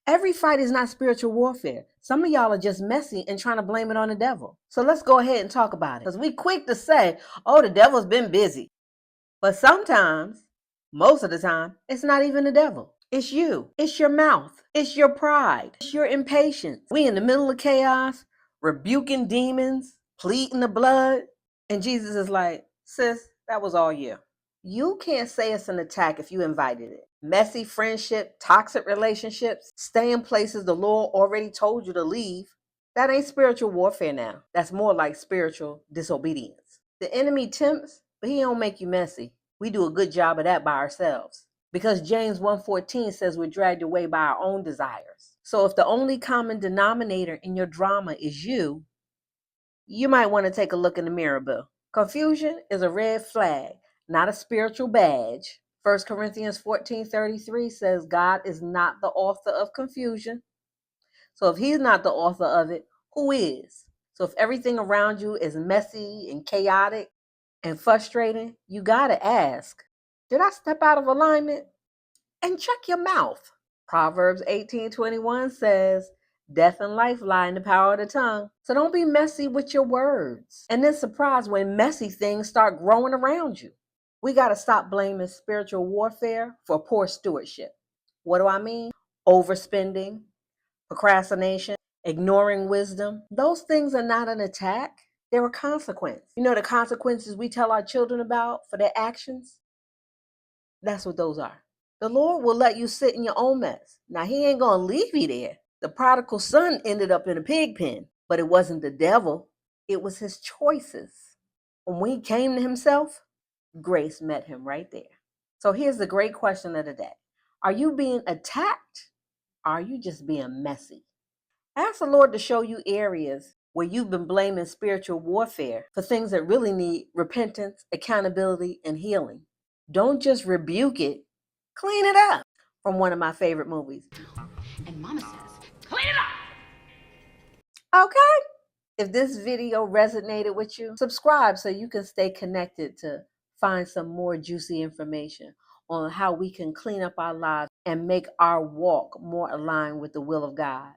Every fight is not spiritual warfare. Some of y'all are just messy and trying to blame it on the devil. So let's go ahead and talk about it. Because we quick to say, oh, the devil's been busy. But sometimes, most of the time, it's not even the devil. It's you. It's your mouth. It's your pride. It's your impatience. We in the middle of chaos, rebuking demons, pleading the blood. And Jesus is like, sis, that was all you. You can't say it's an attack if you invited it. Messy friendship, toxic relationships, stay in places the Lord already told you to leave. That ain't spiritual warfare now. That's more like spiritual disobedience. The enemy tempts, but he don't make you messy. We do a good job of that by ourselves. Because James 1:14 says we're dragged away by our own desires. So if the only common denominator in your drama is you might want to take a look in the mirror, boo. Confusion is a red flag, not a spiritual badge. 1 Corinthians 14:33 says God is not the author of confusion. So if he's not the author of it, who is? So if everything around you is messy and chaotic and frustrating, you got to ask, did I step out of alignment? And check your mouth. Proverbs 18:21 says, death and life lie in the power of the tongue. So don't be messy with your words. And then surprised when messy things start growing around you. We got to stop blaming spiritual warfare for poor stewardship. What do I mean? Overspending, procrastination, ignoring wisdom. Those things are not an attack. They're a consequence. You know the consequences we tell our children about for their actions? That's what those are. The Lord will let you sit in your own mess. Now, he ain't going to leave you there. The prodigal son ended up in a pig pen, but it wasn't the devil. It was his choices. When he came to himself, grace met him right there. So here's the great question of the day. Are you being attacked? Or are you just being messy? Ask the Lord to show you areas where you've been blaming spiritual warfare for things that really need repentance, accountability, and healing. Don't just rebuke it, clean it up. From one of my favorite movies. And Mama says, clean it up! Okay. If this video resonated with you, subscribe so you can stay connected to find some more juicy information on how we can clean up our lives and make our walk more aligned with the will of God.